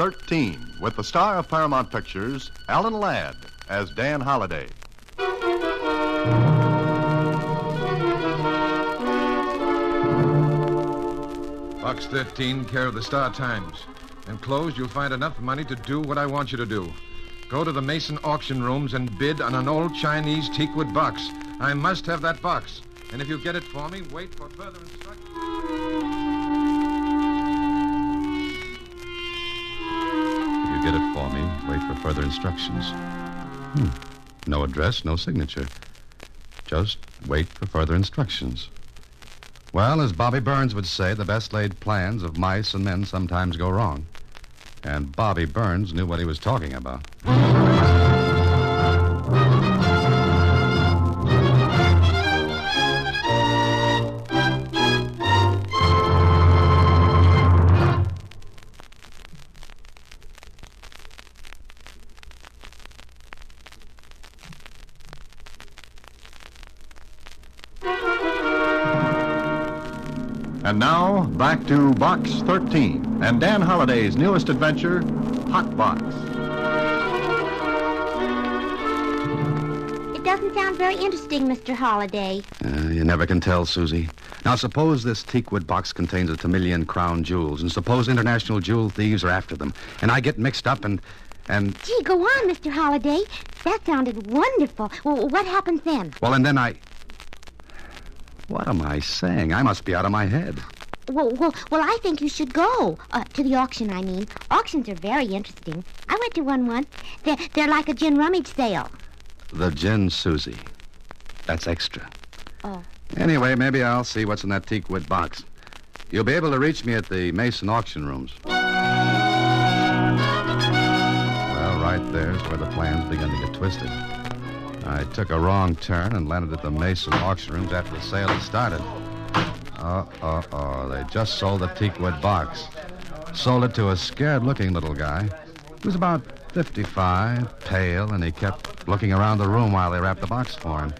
13 with the star of Paramount Pictures, Alan Ladd, as Dan Holliday. Box 13, care of the Star Times. Enclosed, you'll find enough money to do what I want you to do. Go to the Mason auction rooms and bid on an old Chinese teakwood box. I must have that box. And if you get it for me, wait for further instructions. If you get it for me, wait for further instructions. No address, no signature. Just wait for further instructions. Well, as Bobby Burns would say, the best laid plans of mice and men sometimes go wrong. And Bobby Burns knew what he was talking about. And now, back to Box 13 and Dan Holliday's newest adventure, Hot Box. It doesn't sound very interesting, Mr. Holliday. You never can tell, Susie. Now, suppose this teakwood box contains a $1,000,000 crown jewels, and suppose international jewel thieves are after them, and I get mixed up and... Gee, go on, Mr. Holliday. That sounded wonderful. Well, what happens then? Well, and then I... What am I saying? I must be out of my head. Well, I think you should go. To the auction, I mean. Auctions are very interesting. I went to one once. They're like a gin rummage sale. The gin, Susie. That's extra. Oh. Anyway, maybe I'll see what's in that teakwood box. You'll be able to reach me at the Mason auction rooms. Well, right there's where the plans begin to get twisted. I took a wrong turn and landed at the Mason auction rooms after the sale had started. They just sold the teakwood box. Sold it to a scared-looking little guy. He was about 55, pale, and he kept looking around the room while they wrapped the box for him.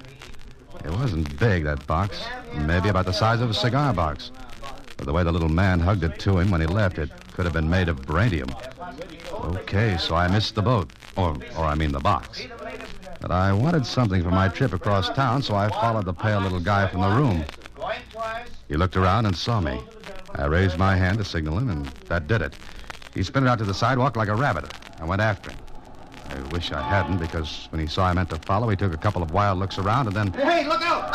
It wasn't big, that box. Maybe about the size of a cigar box. But the way the little man hugged it to him when he left, it could have been made of beryllium. Okay, so I missed the boat. Or I mean the box. But I wanted something for my trip across town, so I followed the pale little guy from the room. He looked around and saw me. I raised my hand to signal him, and that did it. He sprinted out to the sidewalk like a rabbit. I went after him. I wish I hadn't, because when he saw I meant to follow, he took a couple of wild looks around, and then... Hey, look out!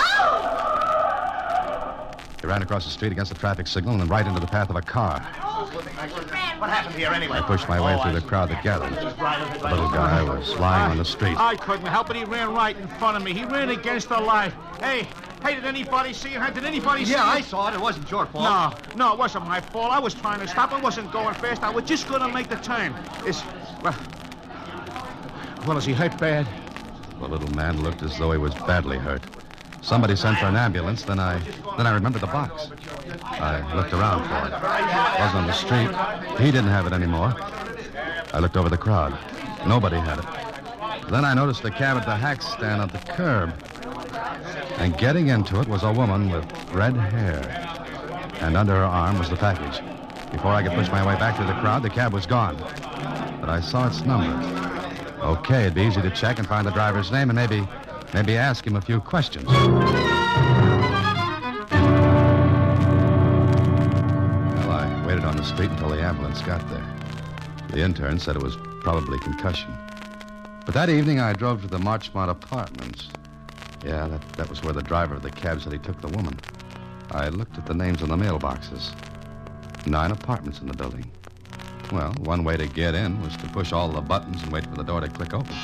He ran across the street against the traffic signal and then right into the path of a car. What happened here anyway? I pushed my way through the crowd that gathered. The little guy was lying on the street. I couldn't help it. He ran right in front of me. He ran against the light. Hey, did anybody see him? Did anybody see him? Yeah, I saw it. It wasn't your fault. No, it wasn't my fault. I was trying to stop. I wasn't going fast. I was just going to make the turn. Well, is he hurt bad? The little man looked as though he was badly hurt. Somebody sent for an ambulance, then I remembered the box. I looked around for it. It wasn't on the street. He didn't have it anymore. I looked over the crowd. Nobody had it. Then I noticed a cab at the hack stand at the curb. And getting into it was a woman with red hair. And under her arm was the package. Before I could push my way back through the crowd, the cab was gone. But I saw its number. Okay, it'd be easy to check and find the driver's name and maybe ask him a few questions. Well, I waited on the street until the ambulance got there. The intern said it was probably concussion. But that evening, I drove to the Marchmont Apartments. Yeah, that was where the driver of the cab said he took the woman. I looked at the names on the mailboxes. 9 apartments in the building. Well, one way to get in was to push all the buttons and wait for the door to click open.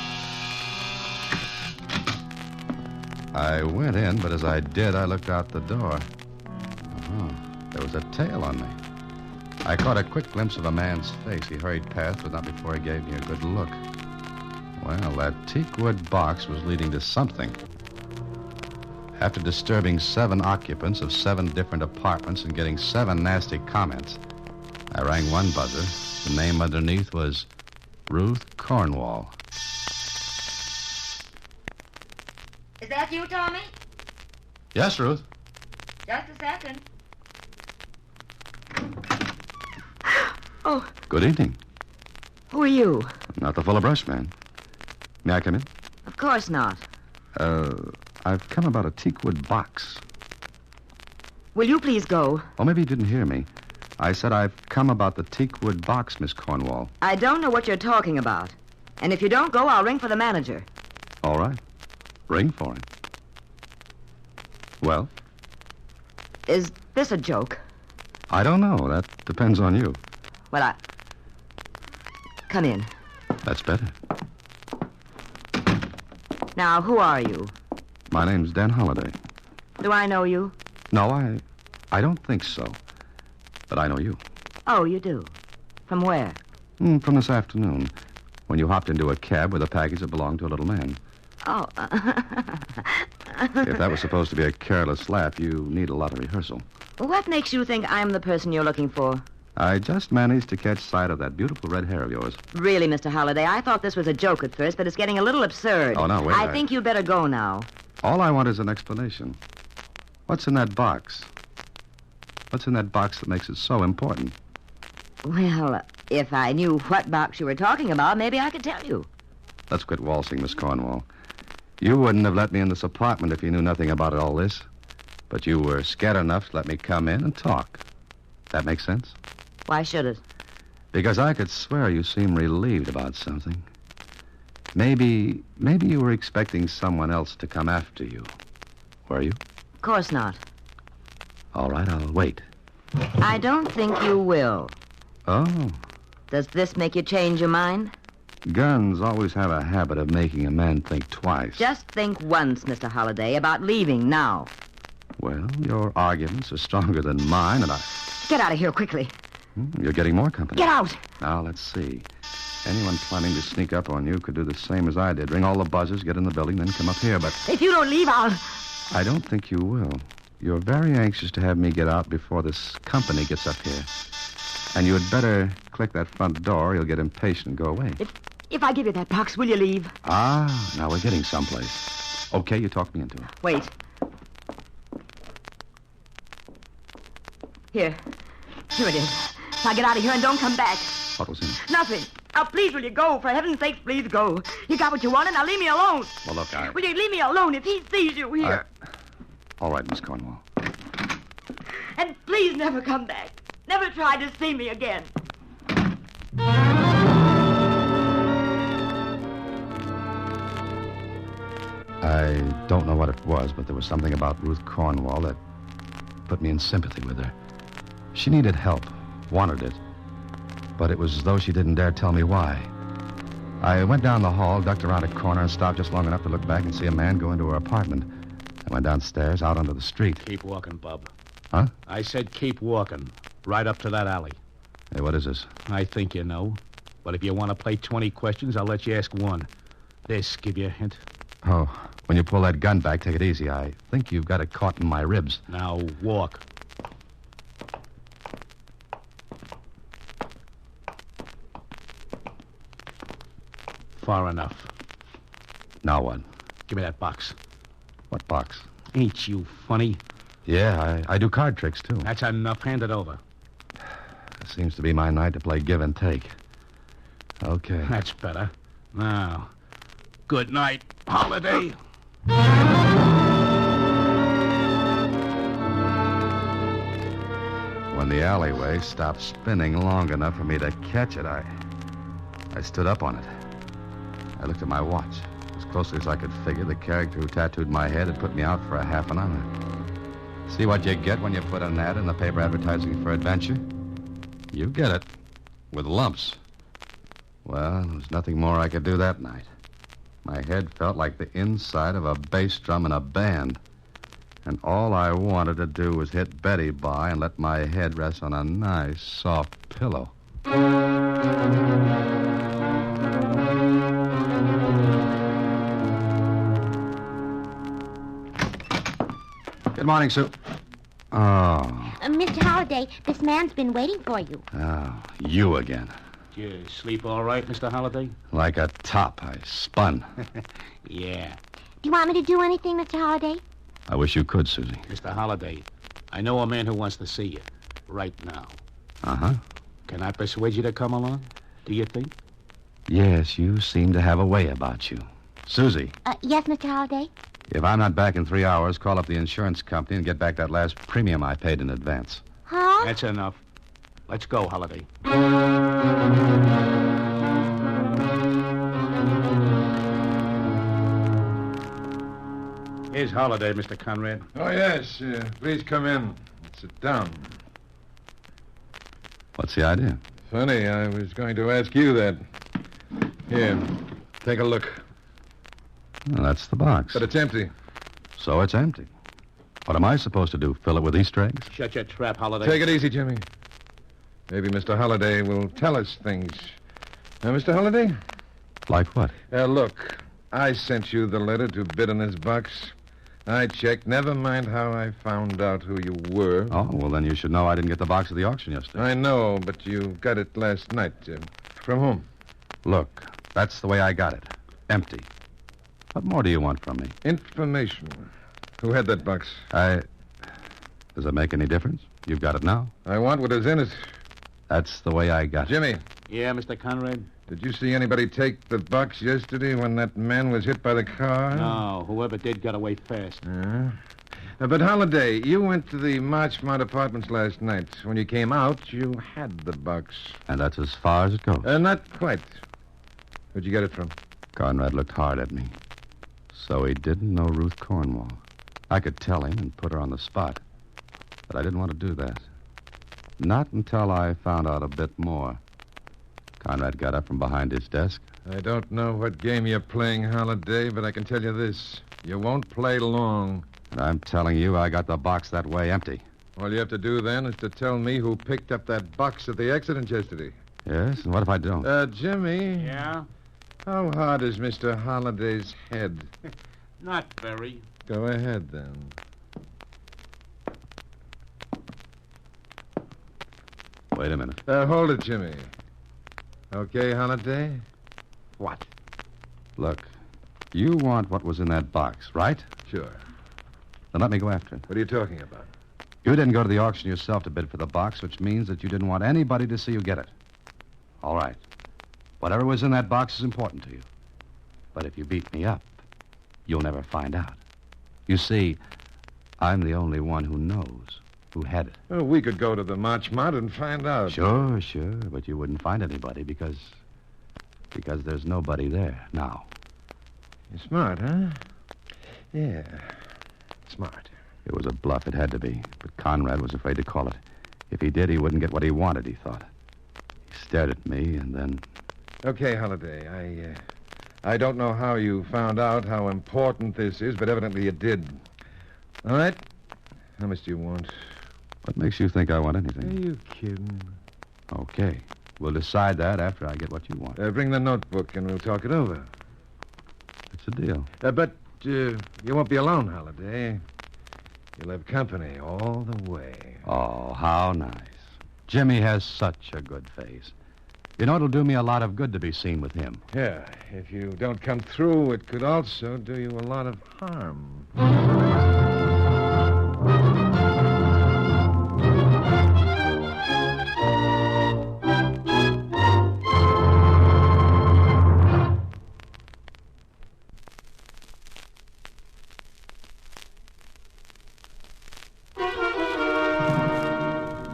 I went in, but as I did, I looked out the door. There was a tail on me. I caught a quick glimpse of a man's face. He hurried past, but not before he gave me a good look. Well, that teakwood box was leading to something. After disturbing 7 occupants of 7 different apartments and getting 7 nasty comments, I rang one buzzer. The name underneath was Ruth Cornwall. Is that you, Tommy? Yes, Ruth. Just a second. Oh. Good evening. Who are you? Not the Fuller Brush man. May I come in? Of course not. I've come about a teakwood box. Will you please go? Oh, maybe you didn't hear me. I said I've come about the teakwood box, Miss Cornwall. I don't know what you're talking about. And if you don't go, I'll ring for the manager. All right. Ring for him. Well? Is this a joke? I don't know. That depends on you. Well, Come in. That's better. Now, who are you? My name's Dan Holliday. Do I know you? No, I don't think so. But I know you. Oh, you do? From where? From this afternoon, when you hopped into a cab with a package that belonged to a little man. Oh. If that was supposed to be a careless laugh, you need a lot of rehearsal. What makes you think I'm the person you're looking for? I just managed to catch sight of that beautiful red hair of yours. Really, Mr. Holliday, I thought this was a joke at first, but it's getting a little absurd. Oh, no, wait. I think you'd better go now. All I want is an explanation. What's in that box? What's in that box that makes it so important? Well, if I knew what box you were talking about, maybe I could tell you. Let's quit waltzing, Miss Cornwall. You wouldn't have let me in this apartment if you knew nothing about all this. But you were scared enough to let me come in and talk. That makes sense? Why should it? Because I could swear you seem relieved about something. Maybe you were expecting someone else to come after you. Were you? Of course not. All right, I'll wait. I don't think you will. Oh. Does this make you change your mind? Guns always have a habit of making a man think twice. Just think once, Mr. Holliday, about leaving now. Well, your arguments are stronger than mine, and Get out of here quickly. You're getting more company. Get out! Now, let's see. Anyone planning to sneak up on you could do the same as I did. Ring all the buzzers, get in the building, then come up here, but... If you don't leave, I'll... I don't think you will. You're very anxious to have me get out before this company gets up here. And you had better click that front door or you'll get impatient and go away. If I give you that box, will you leave? Ah, now we're getting someplace. Okay, you talked me into it. Wait. Here it is. Now get out of here and don't come back. What was in it? Nothing. Now, please, will you go? For heaven's sake, please go. You got what you wanted. Now leave me alone. Well, look, Will you leave me alone if he sees you here? All right, Miss Cornwall. And please never come back. Never try to see me again. I don't know what it was, but there was something about Ruth Cornwall that put me in sympathy with her. She needed help, wanted it, but it was as though she didn't dare tell me why. I went down the hall, ducked around a corner, and stopped just long enough to look back and see a man go into her apartment. I went downstairs, out onto the street. Keep walking, Bub. Huh? I said keep walking. Right up to that alley. Hey, what is this? I think you know. But if you want to play 20 questions, I'll let you ask one. This give you a hint. Oh, when you pull that gun back, take it easy. I think you've got it caught in my ribs. Now, walk. Far enough. Now what? Give me that box. What box? Ain't you funny? Yeah, I do card tricks, too. That's enough. Hand it over. It seems to be my night to play give and take. Okay. That's better. Now, good night, Holiday. When the alleyway stopped spinning long enough for me to catch it, I stood up on it. I looked at my watch. As closely as I could figure, the character who tattooed my head had put me out for a half an hour. See what you get when you put an ad in the paper advertising for adventure? You get it. With lumps. Well, there was nothing more I could do that night. My head felt like the inside of a bass drum in a band. And all I wanted to do was hit Betty by and let my head rest on a nice, soft pillow. Good morning, Sue. Oh. Mr. Holliday, this man's been waiting for you. Oh, you again. Did you sleep all right, Mr. Holliday? Like a top, I spun. Yeah. Do you want me to do anything, Mr. Holliday? I wish you could, Susie. Mr. Holliday, I know a man who wants to see you. Right now. Uh-huh. Can I persuade you to come along? Do you think? Yes, you seem to have a way about you. Susie, Yes, Mr. Holliday? if I'm not back in 3 hours, call up the insurance company and get back that last premium I paid in advance. Huh? That's enough. Let's go, Holiday. Here's Holiday, Mr. Conrad. Oh, yes. Please come in. Sit down. What's the idea? Funny, I was going to ask you that. Here, take a look. Well, that's the box. But it's empty. So it's empty. What am I supposed to do? Fill it with Easter eggs? Shut your trap, Holiday. Take it easy, Jimmy. Maybe Mr. Holliday will tell us things. Now, Mr. Holliday? Like what? Look, I sent you the letter to bid on this box. I checked. Never mind how I found out who you were. Oh, well, then you should know I didn't get the box at the auction yesterday. I know, but you got it last night. From whom? Look, that's the way I got it. Empty. What more do you want from me? Information. Who had that box? Does it make any difference? You've got it now. I want what is in it. That's the way I got it. Jimmy, Yeah, Mr. Conrad? did you see anybody take the box yesterday when that man was hit by the car? No, whoever did got away fast. But Holliday, you went to the Marchmont Apartments last night. When you came out, you had the box. And that's as far as it goes. Not quite. Where'd you get it from? Conrad looked hard at me. So he didn't know Ruth Cornwall. I could tell him and put her on the spot. But I didn't want to do that. Not until I found out a bit more. Conrad got up from behind his desk. I don't know what game you're playing, Holliday, but I can tell you this. You won't play long. And I'm telling you, I got the box that way empty. All you have to do then is to tell me who picked up that box at the accident yesterday. Yes? And what if I don't? Jimmy. Yeah? How hard is Mr. Holliday's head? Not very. Go ahead, then. Wait a minute. Hold it, Jimmy. Okay, Holliday? What? Look, you want what was in that box, right? Sure. Then let me go after it. What are you talking about? You didn't go to the auction yourself to bid for the box, which means that you didn't want anybody to see you get it. All right. Whatever was in that box is important to you. But if you beat me up, you'll never find out. You see, I'm the only one who knows who had it. Well, we could go to the Marchmont and find out. Sure, but you wouldn't find anybody because there's nobody there now. You're smart, huh? Yeah, smart. It was a bluff, it had to be, but Conrad was afraid to call it. If he did, he wouldn't get what he wanted, he thought. He stared at me, and then... Okay, Holliday, I don't know how you found out how important this is, but evidently you did. All right? How much do you want? What makes you think I want Are anything? you kidding? Okay. We'll decide that after I get what you want. Bring the notebook and we'll talk it over. It's a deal. But you won't be alone, Holliday. You'll have company all the way. Oh, how nice. Jimmy has such a good face. You know, it'll do me a lot of good to be seen with him. Yeah, if you don't come through, it could also do you a lot of harm.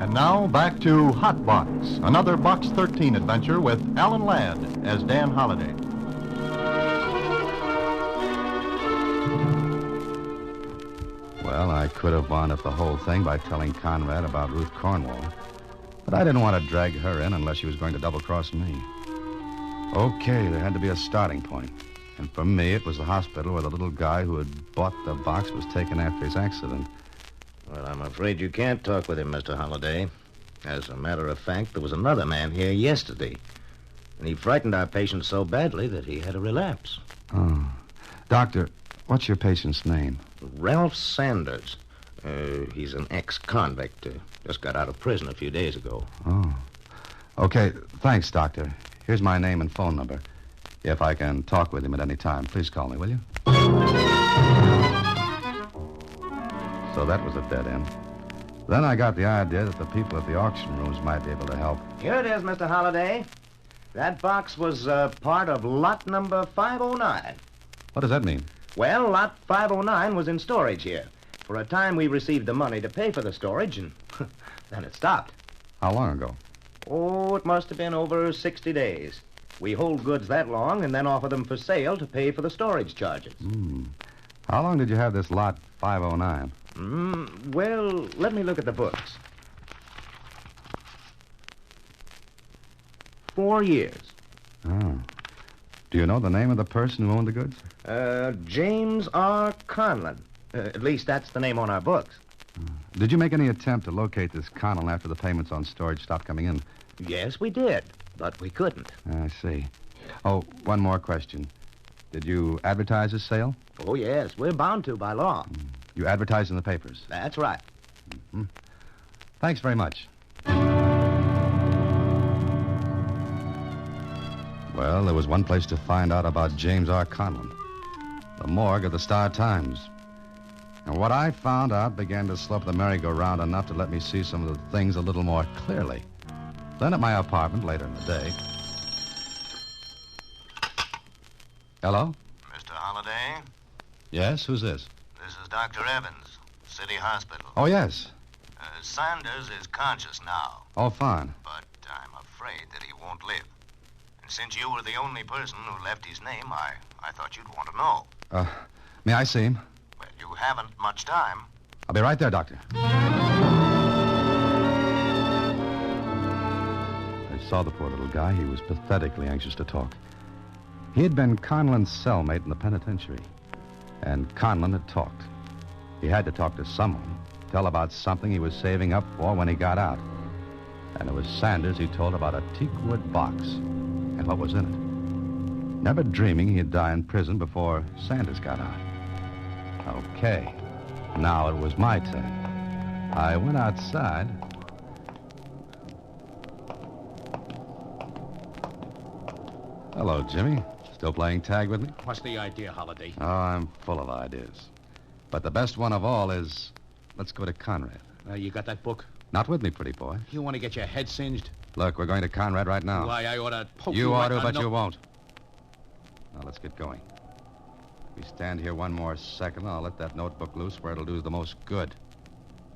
And now back to Hot Box, another Box 13 adventure with Alan Ladd as Dan Holliday. Well, I could have wound up the whole thing by telling Conrad about Ruth Cornwall. But I didn't want to drag her in unless she was going to double-cross me. Okay, there had to be a starting point. And for me, it was the hospital where the little guy who had bought the box was taken after his accident. Well, I'm afraid you can't talk with him, Mr. Holliday. As a matter of fact, there was another man here yesterday. And he frightened our patient so badly that he had a relapse. Oh. Doctor, what's your patient's name? Ralph Sanders. He's an ex-convict. Just got out of prison a few days ago. Oh. Okay, thanks, Doctor. Here's my name and phone number. If I can talk with him at any time, please call me, will you? So that was a dead end. Then I got the idea that the people at the auction rooms might be able to help. Here it is, Mr. Holliday. That box was part of lot number 509. What does that mean? Well, lot 509 was in storage here. For a time, we received the money to pay for the storage, and then it stopped. How long ago? Oh, it must have been over 60 days. We hold goods that long and then offer them for sale to pay for the storage charges. How long did you have this lot 509? Well, let me look at the books. 4 years. Oh. Do you know the name of the person who owned the goods? James R. Conlon. At least that's the name on our books. Did you make any attempt to locate this Connell after the payments on storage stopped coming in? Yes, we did, but we couldn't. I see. Oh, one more question. Did you advertise this sale? Oh, yes, we're bound to by law. You advertised in the papers? That's right. Thanks very much. Well, there was one place to find out about James R. Conlon. The morgue of the Star-Times. And what I found out began to slope the merry-go-round enough to let me see some of the things a little more clearly. Then at my apartment later in the day. Hello? Mr. Holliday, Yes, who's this? this is Dr. Evans, City Hospital. Oh, yes. Sanders is conscious now, Oh, fine. but I'm afraid that he won't live. And since you were the only person who left his name, I thought you'd want to know. May I see him? Well, you haven't much time. I'll be right there, Doctor. I saw the poor little guy. He was pathetically anxious to talk. He had been Conlon's cellmate in the penitentiary, and Conlon had talked. He had to talk to someone, tell about something he was saving up for when he got out. And it was Sanders he told about a teakwood box and what was in it. Never dreaming he'd die in prison before Sanders got out. Okay, now it was my turn. I went outside. Hello, Jimmy. Still playing tag with me? What's the idea, Holiday? Oh, I'm full of ideas. But the best one of all is, let's go to Conrad. You got that book? Not with me, pretty boy. You want to get your head singed? Look, we're going to Conrad right now. Why, I ought to poke You ought right to, on but the- you won't. Now, let's get going. If we stand here one more second, I'll let that notebook loose where it'll do the most good.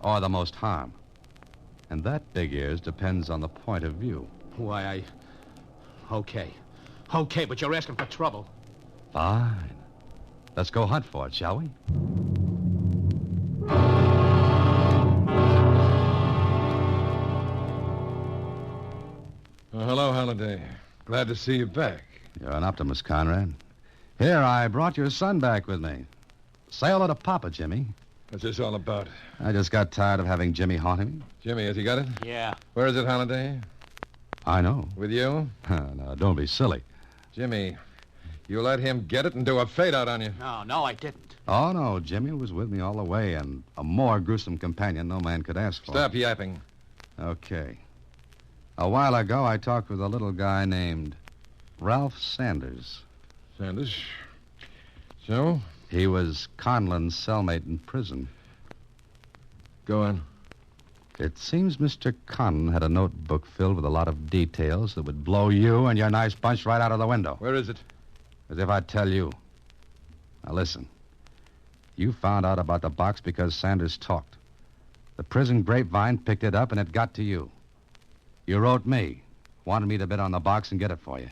Or the most harm. And that, big ears, depends on the point of view. Why, Okay. Okay, but you're asking for trouble. Fine. Let's go hunt for it, shall we? Oh, hello, Halliday. Glad to see you back. You're an optimist, Conrad. Here, I brought your son back with me. Say hello to Papa, Jimmy. What's this all about? I just got tired of having Jimmy haunting me. Jimmy, has he got it? Yeah. Where is it, Halliday? I know. With you? Now, don't be silly. Jimmy, you let him get it and do a fade out on you. No, I didn't. Oh, no, Jimmy was with me all the way, and a more gruesome companion no man could ask for. Stop yapping. Okay. A while ago, I talked with a little guy named Ralph Sanders. Sanders. So? He was Conlon's cellmate in prison. Go on. It seems Mr. Conlon had a notebook filled with a lot of details that would blow you and your nice bunch right out of the window. Where is it? As if I'd tell you. Now, listen. You found out about the box because Sanders talked. The prison grapevine picked it up, and it got to you. You wrote me, wanted me to bid on the box and get it for you.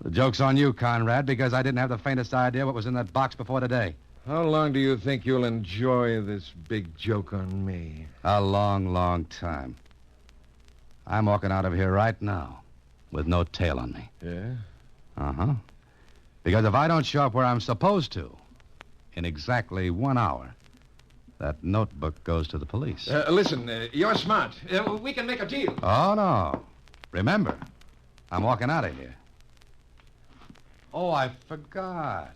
The joke's on you, Conrad, because I didn't have the faintest idea what was in that box before today. How long do you think you'll enjoy this big joke on me? A long, long time. I'm walking out of here right now with no tail on me. Yeah? Uh-huh. Because if I don't show up where I'm supposed to, in exactly 1 hour, that notebook goes to the police. Listen, you're smart. We can make a deal. Oh, no. Remember, I'm walking out of here. Oh, I forgot.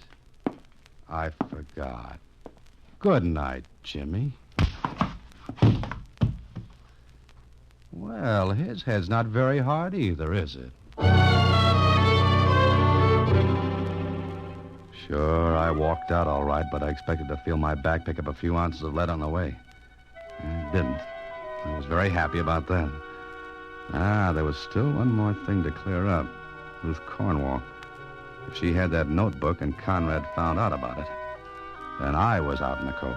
Good night, Jimmy. Well, his head's not very hard either, is it? Sure, I walked out all right, but I expected to feel my back pick up a few ounces of lead on the way. It didn't. I was very happy about that. There was still one more thing to clear up. Ruth Cornwall. If she had that notebook and Conrad found out about it, then I was out in the cold.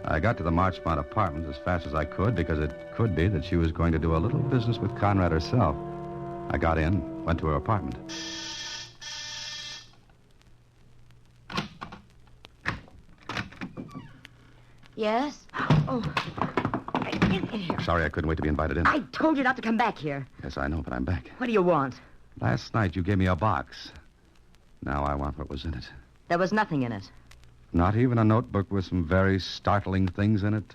I got to the Marchmont apartments as fast as I could because it could be that she was going to do a little business with Conrad herself. I got in, went to her apartment. Yes? Oh. In here. Sorry I couldn't wait to be invited in. I told you not to come back here. Yes, I know, but I'm back. What do you want? Last night you gave me a box. Now I want what was in it. There was nothing in it. Not even a notebook with some very startling things in it?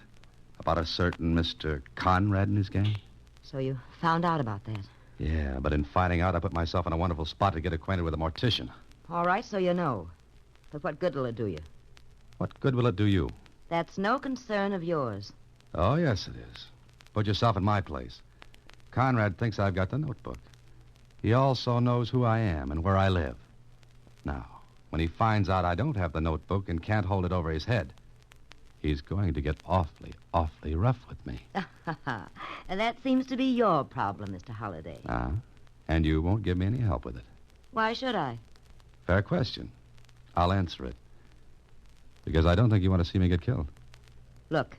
About a certain Mr. Conrad and his gang? So you found out about that? Yeah, but in finding out, I put myself in a wonderful spot to get acquainted with a mortician. All right, so you know. But what good will it do you? What good will it do you? That's no concern of yours. Oh, yes, it is. Put yourself in my place. Conrad thinks I've got the notebook. He also knows who I am and where I live. Now, when he finds out I don't have the notebook and can't hold it over his head, he's going to get awfully, awfully rough with me. And that seems to be your problem, Mr. Holliday. And you won't give me any help with it. Why should I? Fair question. I'll answer it. Because I don't think you want to see me get killed. Look,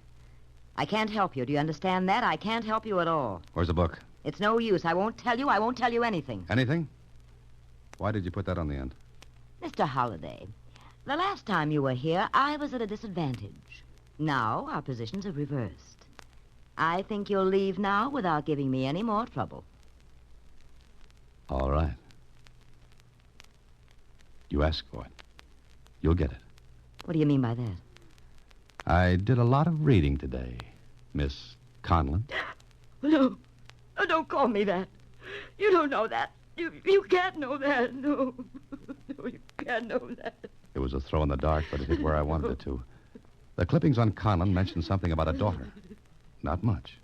I can't help you. Do you understand that? I can't help you at all. Where's the book? It's no use. I won't tell you. I won't tell you anything. Anything? Why did you put that on the end? Mr. Holliday, the last time you were here, I was at a disadvantage. Now our positions are reversed. I think you'll leave now without giving me any more trouble. All right. You asked for it. You'll get it. What do you mean by that? I did a lot of reading today, Miss Conlon. No. Oh, don't call me that. You don't know that. You can't know that. No. No, you can't know that. It was a throw in the dark, but it hit where I wanted it to. The clippings on Conlon mentioned something about a daughter. Not much.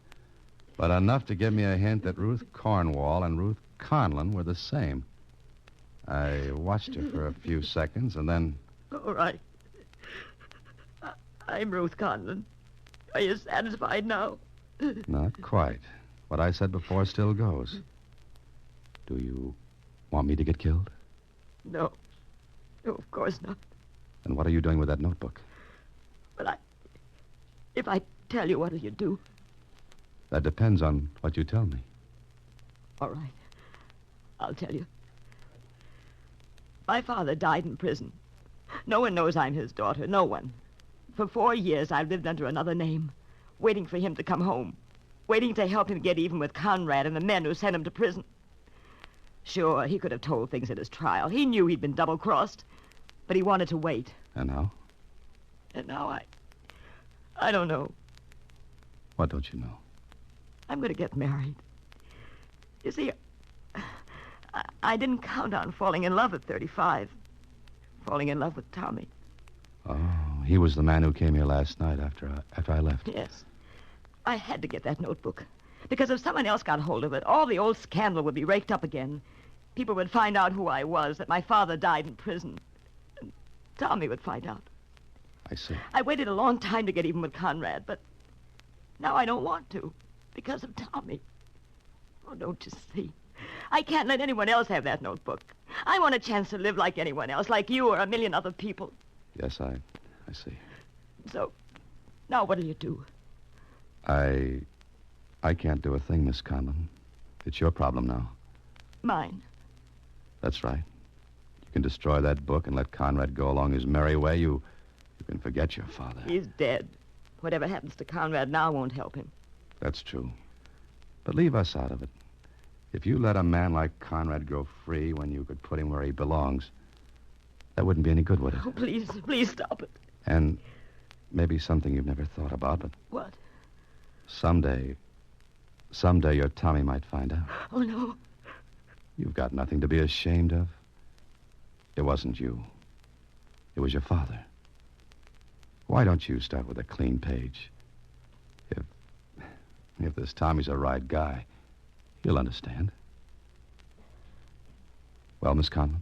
But enough to give me a hint that Ruth Cornwall and Ruth Conlon were the same. I watched her for a few seconds, and then... All right. I'm Ruth Conlon. Are you satisfied now? Not quite. What I said before still goes. Do you want me to get killed? No. No, of course not. Then what are you doing with that notebook? But if I tell you, what will you do? That depends on what you tell me. All right. I'll tell you. My father died in prison. No one knows I'm his daughter. No one. For 4 years, I've lived under another name, waiting for him to come home, waiting to help him get even with Conrad and the men who sent him to prison. Sure, he could have told things at his trial. He knew he'd been double-crossed, but he wanted to wait. And now? And now I don't know. What don't you know? I'm going to get married. You see, I didn't count on falling in love at 35. Falling in love with Tommy. Oh, he was the man who came here last night after I left. Yes. I had to get that notebook. Because if someone else got hold of it, all the old scandal would be raked up again. People would find out who I was, that my father died in prison. And Tommy would find out. I see. I waited a long time to get even with Conrad, but now I don't want to. Because of Tommy. Oh, don't you see? I can't let anyone else have that notebook. I want a chance to live like anyone else, like you or a million other people. Yes, I see. So, now what'll you do? I can't do a thing, Miss Conlon. It's your problem now. Mine. That's right. You can destroy that book and let Conrad go along his merry way. You can forget your father. He's dead. Whatever happens to Conrad now won't help him. That's true. But leave us out of it. If you let a man like Conrad go free when you could put him where he belongs, that wouldn't be any good, would it? Oh, please stop it. And maybe something you've never thought about, but... What? Someday your Tommy might find out. Oh, no. You've got nothing to be ashamed of. It wasn't you. It was your father. Why don't you start with a clean page? If this Tommy's a right guy, he'll understand. Well, Miss Conlon?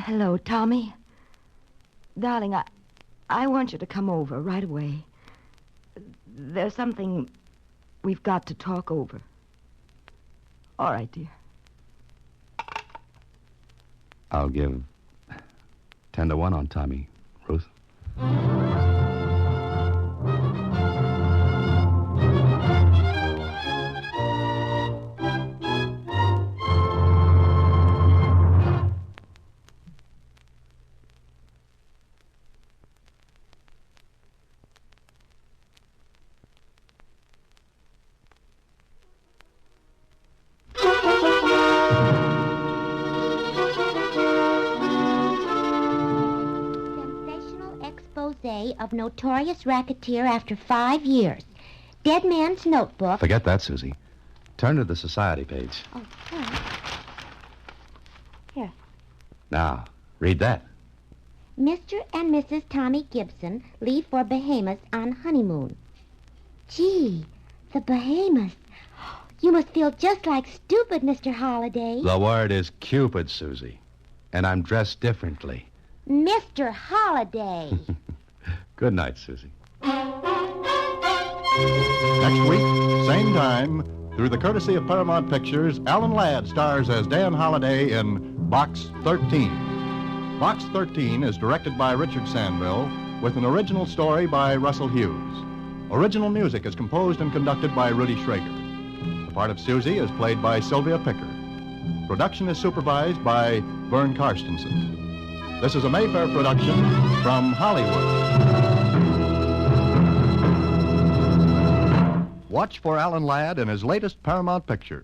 Hello, Tommy. Darling, I want you to come over right away. There's something we've got to talk over. All right, dear. I'll give 10-1 on Tommy, Ruth. Of notorious racketeer after 5 years. Dead Man's Notebook. Forget that, Susie. Turn to the society page. Oh, sorry. Here. Now, read that. Mr. and Mrs. Tommy Gibson leave for Bahamas on honeymoon. Gee, the Bahamas. You must feel just like stupid, Mr. Holliday. The word is Cupid, Susie. And I'm dressed differently. Mr. Holliday. Good night, Susie. Next week, same time, through the courtesy of Paramount Pictures, Alan Ladd stars as Dan Holliday in Box 13. Box 13 is directed by Richard Sandville with an original story by Russell Hughes. Original music is composed and conducted by Rudy Schrager. The part of Susie is played by Sylvia Picker. Production is supervised by Vern Karstensen. This is a Mayfair production from Hollywood. Watch for Alan Ladd in his latest Paramount picture.